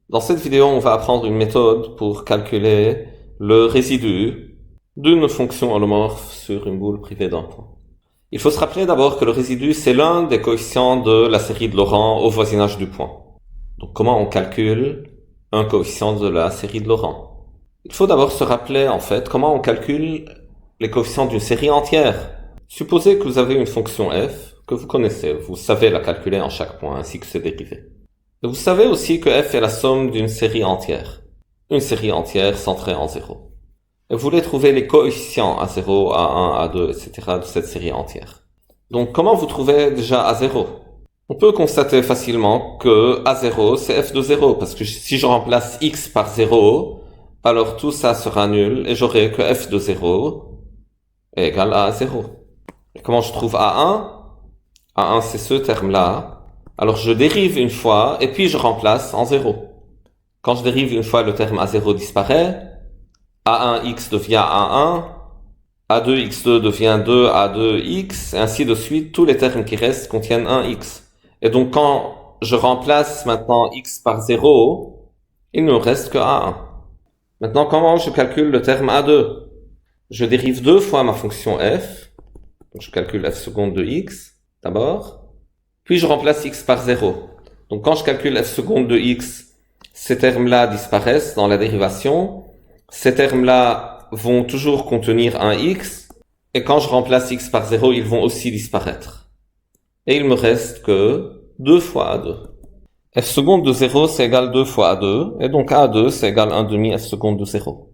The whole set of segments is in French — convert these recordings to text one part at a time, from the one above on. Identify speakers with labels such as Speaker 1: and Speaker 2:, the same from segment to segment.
Speaker 1: Dans cette vidéo, on va apprendre une méthode pour calculer le résidu d'une fonction holomorphe sur une boule privée d'un point. Il faut se rappeler d'abord que le résidu, c'est l'un des coefficients de la série de Laurent au voisinage du point. Donc comment on calcule un coefficient de la série de Laurent? Il faut d'abord se rappeler en fait comment on calcule les coefficients d'une série entière. Supposez que vous avez une fonction f que vous connaissez, vous savez la calculer en chaque point ainsi que ses dérivés. Et vous savez aussi que f est la somme d'une série entière. Une série entière centrée en 0. Et vous voulez trouver les coefficients à 0, à 1, à 2, etc. de cette série entière. Donc comment vous trouvez déjà A0? On peut constater facilement que A0 c'est f de 0, parce que si je remplace x par 0, alors tout ça sera nul et j'aurai que f de 0 est égal à A0. Et comment je trouve A1? A1 c'est ce terme-là. Alors je dérive une fois et puis je remplace en 0. Quand je dérive une fois, le terme A0 disparaît. A1x devient A1. A2x2 devient 2A2x. Et ainsi de suite, tous les termes qui restent contiennent un x. Et donc quand je remplace maintenant x par 0, il ne reste que A1. Maintenant, comment je calcule le terme A2? Je dérive deux fois ma fonction f. Donc je calcule f seconde de x d'abord. Puis je remplace x par 0. Donc quand je calcule f seconde de x, ces termes-là disparaissent dans la dérivation. Ces termes-là vont toujours contenir un x. Et quand je remplace x par 0, ils vont aussi disparaître. Et il me reste que 2 fois A2. f seconde de 0, c'est égal 2 fois A2. Et donc A2, c'est égal 1 demi f seconde de 0.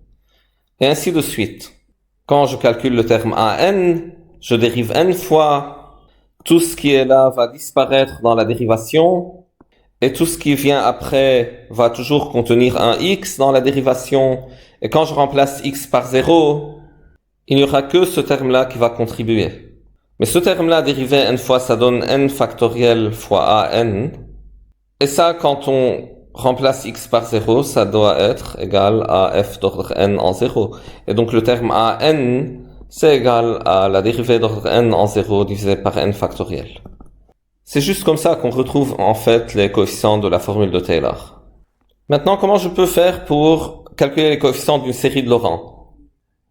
Speaker 1: Et ainsi de suite. Quand je calcule le terme AN, je dérive n fois. Tout ce qui est là va disparaître dans la dérivation et tout ce qui vient après va toujours contenir un x dans la dérivation. Et quand je remplace x par 0, il n'y aura que ce terme-là qui va contribuer. Mais ce terme-là dérivé n fois, ça donne n factoriel fois an. Et ça, quand on remplace x par 0, ça doit être égal à f d'ordre n en 0. Et donc le terme an, c'est égal à la dérivée d'ordre n en 0 divisé par n factoriel. C'est juste comme ça qu'on retrouve en fait les coefficients de la formule de Taylor. Maintenant, comment je peux faire pour calculer les coefficients d'une série de Laurent?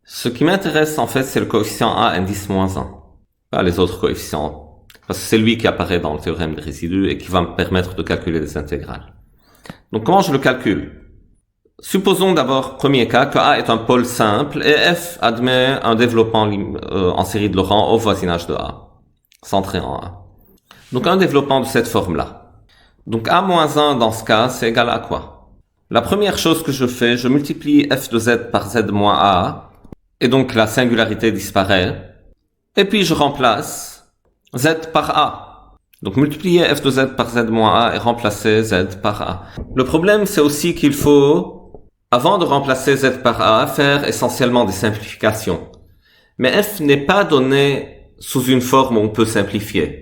Speaker 1: Ce qui m'intéresse en fait, c'est le coefficient a indice moins 1. Pas les autres coefficients. Parce que c'est lui qui apparaît dans le théorème des résidus et qui va me permettre de calculer des intégrales. Donc comment je le calcule? Supposons d'abord, premier cas, que A est un pôle simple et F admet un développement en série de Laurent au voisinage de A, centré en A. Donc un développement de cette forme-là. Donc A-1 dans ce cas, c'est égal à quoi? La première chose que je fais, je multiplie F de Z par Z moins A, et donc la singularité disparaît, et puis je remplace Z par A. Donc multiplier F de Z par Z moins A et remplacer Z par A. Le problème, c'est aussi qu'il faut, avant de remplacer Z par A, faire essentiellement des simplifications. Mais F n'est pas donné sous une forme où on peut simplifier.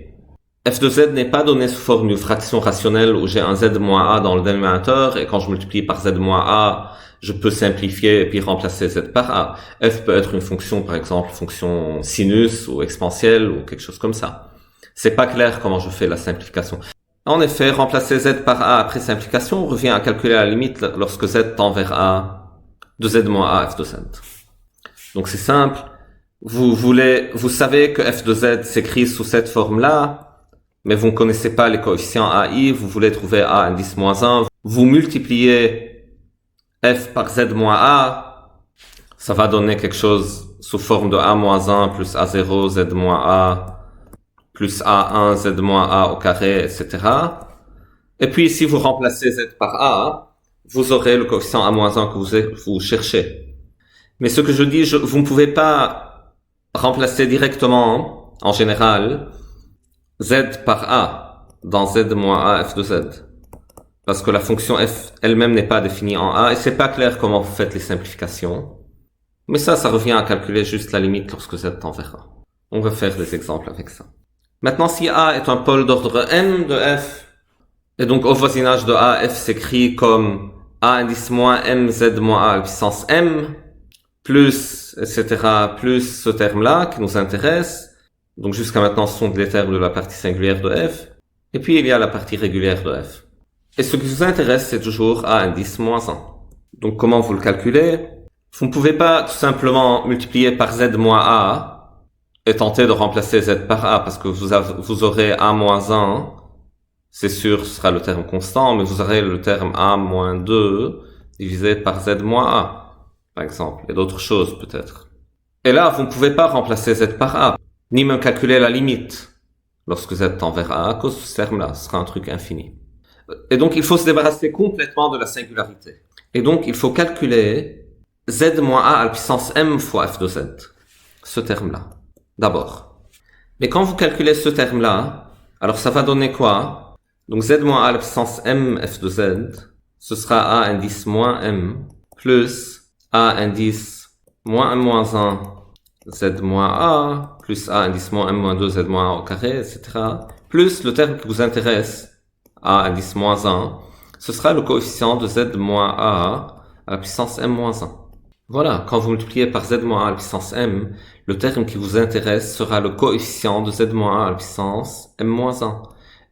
Speaker 1: F de Z n'est pas donné sous forme d'une fraction rationnelle où j'ai un Z moins A dans le dénominateur et quand je multiplie par Z moins A, je peux simplifier et puis remplacer Z par A. F peut être une fonction, par exemple, fonction sinus ou exponentielle ou quelque chose comme ça. C'est pas clair comment je fais la simplification. En effet, remplacer Z par A après simplification revient à calculer la limite lorsque Z tend vers A de Z moins A F de Z. Donc c'est simple. Vous savez que F de Z s'écrit sous cette forme-là, mais vous ne connaissez pas les coefficients AI, vous voulez trouver A indice moins 1. Vous multipliez F par Z moins A, ça va donner quelque chose sous forme de A moins 1 plus A0, Z moins A, plus A1, Z moins A au carré, etc. Et puis, si vous remplacez Z par A, vous aurez le coefficient A-1 que vous cherchez. Mais ce que je dis, vous ne pouvez pas remplacer directement, en général, Z par A dans Z moins A F de Z. Parce que la fonction F elle-même n'est pas définie en A et c'est pas clair comment vous faites les simplifications. Mais ça revient à calculer juste la limite lorsque Z tend vers A. On va faire des exemples avec ça. Maintenant, si A est un pôle d'ordre m de f, et donc au voisinage de A, f s'écrit comme A indice moins m z moins A à la puissance m, plus, etc., plus ce terme-là qui nous intéresse. Donc jusqu'à maintenant, ce sont les termes de la partie singulière de f. Et puis il y a la partie régulière de f. Et ce qui vous intéresse, c'est toujours A indice moins 1. Donc comment vous le calculez? Vous ne pouvez pas tout simplement multiplier par Z moins A et tenter de remplacer Z par A, parce que vous aurez A moins 1, c'est sûr, ce sera le terme constant, mais vous aurez le terme A moins 2 divisé par Z moins A, par exemple, et d'autres choses peut-être. Et là, vous ne pouvez pas remplacer Z par A, ni même calculer la limite lorsque Z tend vers A, à cause de ce terme-là, ce sera un truc infini. Et donc, il faut se débarrasser complètement de la singularité. Et donc, il faut calculer Z moins A à la puissance M fois F de Z. Ce terme-là. D'abord. Mais quand vous calculez ce terme-là, alors ça va donner quoi? Donc, Z moins A à la puissance M F de Z, ce sera A indice moins M, plus A indice moins M moins 1, Z moins A, plus A indice moins M moins 2, Z moins A au carré, etc. Plus le terme qui vous intéresse, A indice moins 1, ce sera le coefficient de Z moins A à la puissance M moins 1. Voilà, quand vous multipliez par Z moins A à la puissance M, le terme qui vous intéresse sera le coefficient de Z moins A à la puissance M moins 1.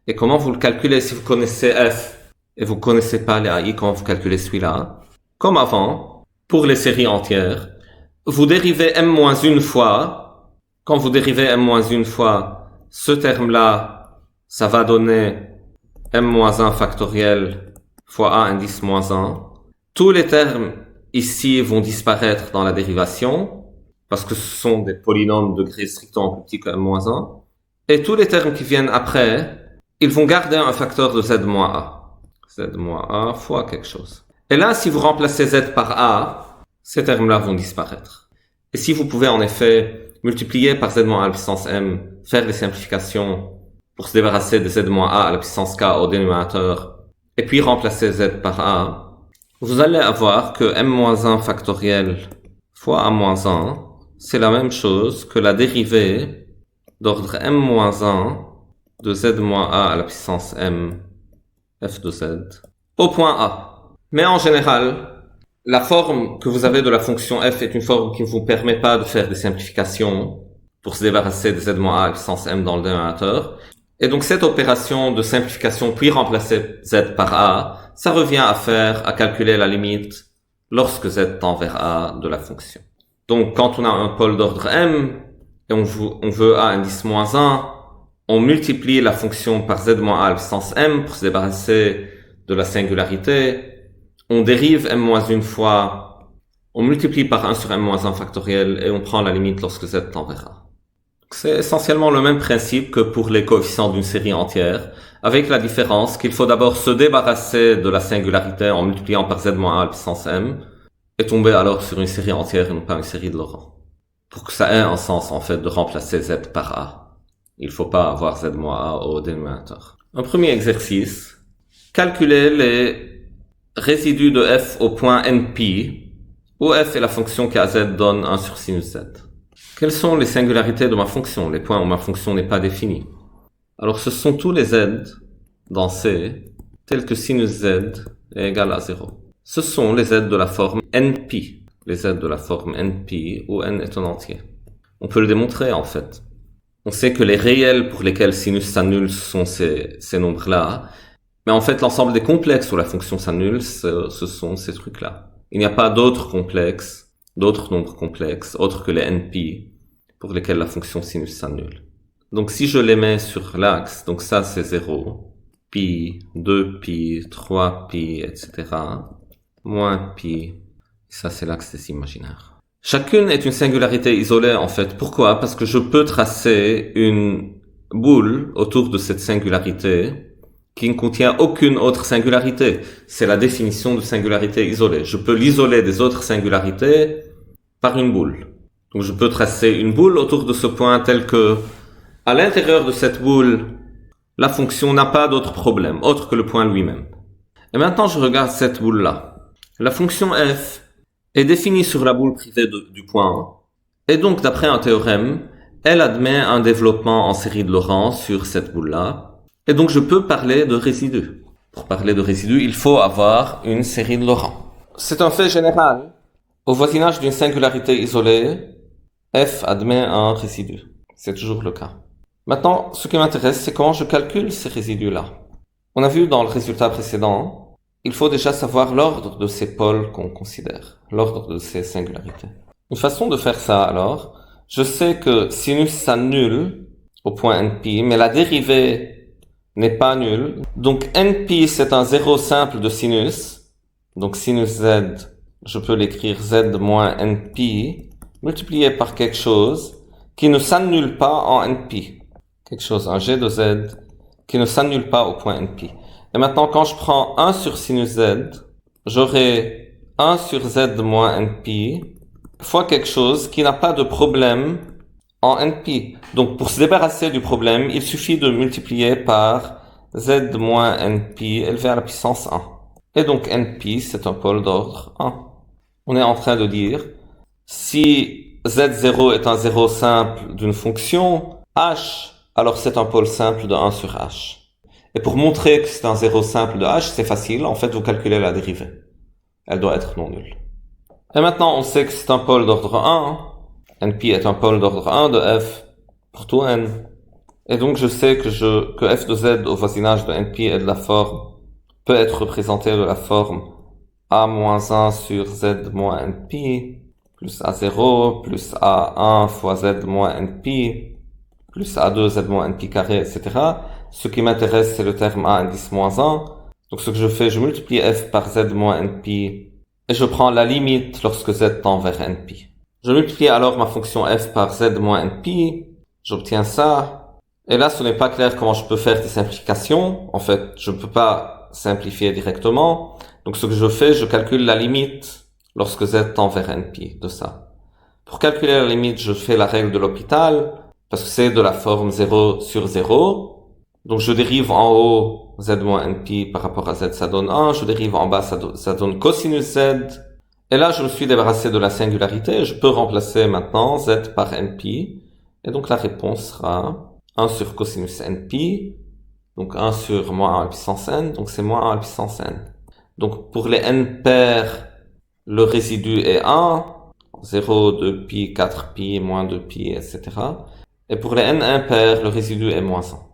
Speaker 1: Et comment vous le calculez si vous connaissez F et vous connaissez pas les AI, comment vous calculez celui-là? Comme avant, pour les séries entières, vous dérivez M moins une fois. Quand vous dérivez M moins une fois, ce terme-là, ça va donner M moins 1 factoriel fois A indice moins 1. Tous les termes ici vont disparaître dans la dérivation, parce que ce sont des polynômes de degré strictement plus petit que M moins 1. Et tous les termes qui viennent après, ils vont garder un facteur de Z moins A. Z moins A fois quelque chose. Et là, si vous remplacez Z par A, ces termes-là vont disparaître. Et si vous pouvez en effet multiplier par Z moins A à la puissance M, faire les simplifications pour se débarrasser de Z moins A à la puissance K au dénominateur, et puis remplacer Z par A, vous allez avoir que M moins 1 factoriel fois A moins 1, c'est la même chose que la dérivée d'ordre M moins 1 de Z moins A à la puissance M F de Z au point A. Mais en général, la forme que vous avez de la fonction F est une forme qui ne vous permet pas de faire des simplifications pour se débarrasser de Z moins A à la puissance M dans le dénominateur. Et donc cette opération de simplification puis remplacer Z par A, ça revient à calculer la limite lorsque Z tend vers A de la fonction. Donc quand on a un pôle d'ordre M et on veut A indice moins 1, on multiplie la fonction par Z moins A à la puissance M pour se débarrasser de la singularité. On dérive M moins une fois, on multiplie par 1 sur M moins 1 factoriel et on prend la limite lorsque Z tend vers A. C'est essentiellement le même principe que pour les coefficients d'une série entière, avec la différence qu'il faut d'abord se débarrasser de la singularité en multipliant par Z moins A à la puissance M, et tomber alors sur une série entière et non pas une série de Laurent. Pour que ça ait un sens en fait de remplacer Z par A, il faut pas avoir Z moins A au dénominateur. Un premier exercice, calculer les résidus de F au point NP, où F est la fonction qui à Z donne 1 sur sinus Z. Quelles sont les singularités de ma fonction, les points où ma fonction n'est pas définie? Alors ce sont tous les Z dans C, tels que sinus Z est égal à 0. Ce sont les Z de la forme NP, les Z de la forme NP où N est un entier. On peut le démontrer en fait. On sait que les réels pour lesquels sinus s'annule sont ces nombres-là, mais en fait l'ensemble des complexes où la fonction s'annule, ce sont ces trucs-là. Il n'y a pas d'autres complexes, d'autres nombres complexes, autres que les NP, pour lesquels la fonction sinus s'annule. Donc si je les mets sur l'axe, donc ça c'est 0, pi, 2pi, 3pi, etc., moins pi, ça c'est l'axe des imaginaires. Chacune est une singularité isolée en fait. Pourquoi? Parce que je peux tracer une boule autour de cette singularité qui ne contient aucune autre singularité. C'est la définition de singularité isolée. Je peux l'isoler des autres singularités par une boule. Donc je peux tracer une boule autour de ce point tel que, à l'intérieur de cette boule, la fonction n'a pas d'autre problème, autre que le point lui-même. Et maintenant je regarde cette boule-là. La fonction f est définie sur la boule privée du point, et donc d'après un théorème, elle admet un développement en série de Laurent sur cette boule-là, et donc je peux parler de résidus. Pour parler de résidus, il faut avoir une série de Laurent. C'est un fait général. Au voisinage d'une singularité isolée, f admet un résidu. C'est toujours le cas. Maintenant, ce qui m'intéresse, c'est comment je calcule ces résidus-là. On a vu dans le résultat précédent, il faut déjà savoir l'ordre de ces pôles qu'on considère, l'ordre de ces singularités. Une façon de faire ça alors, je sais que sinus s'annule au point NP, mais la dérivée n'est pas nulle. Donc NP c'est un zéro simple de sinus, donc sinus Z, je peux l'écrire Z moins NP, multiplié par quelque chose qui ne s'annule pas en NP. Quelque chose, un G de Z, qui ne s'annule pas au point NP. Et maintenant, quand je prends 1 sur sinus Z, j'aurai 1 sur Z moins NP fois quelque chose qui n'a pas de problème en NP. Donc, pour se débarrasser du problème, il suffit de multiplier par Z moins NP élevé à la puissance 1. Et donc, NP, c'est un pôle d'ordre 1. On est en train de dire, si Z0 est un zéro simple d'une fonction, H, alors c'est un pôle simple de 1 sur H. Et pour montrer que c'est un zéro simple de H, c'est facile. En fait, vous calculez la dérivée. Elle doit être non nulle. Et maintenant, on sait que c'est un pôle d'ordre 1. NP est un pôle d'ordre 1 de F pour tout N. Et donc, je sais que F de Z au voisinage de NP est de la forme, peut être représenté de la forme A-1 sur Z moins NP, plus A0, plus A1 fois Z moins NP, plus A2, Z moins NP carré, etc. Ce qui m'intéresse, c'est le terme A indice moins 1. Donc, ce que je fais, je multiplie F par Z moins NP et je prends la limite lorsque Z tend vers NP. Je multiplie alors ma fonction F par Z moins NP. J'obtiens ça. Et là, ce n'est pas clair comment je peux faire des simplifications. En fait, je ne peux pas simplifier directement. Donc, ce que je fais, je calcule la limite lorsque Z tend vers NP de ça. Pour calculer la limite, je fais la règle de l'hôpital parce que c'est de la forme 0 sur 0. Donc, je dérive en haut Z moins NP par rapport à Z, ça donne 1. Je dérive en bas, ça donne cosinus Z. Et là, je me suis débarrassé de la singularité. Je peux remplacer maintenant Z par NP. Et donc, la réponse sera 1 sur cosinus NP. Donc, 1 sur moins 1 à la puissance N. Donc, c'est moins 1 à la puissance N. Donc, pour les N pairs, le résidu est 1. 0, 2pi, 4pi, moins 2pi, etc. Et pour les N impairs, le résidu est moins 1.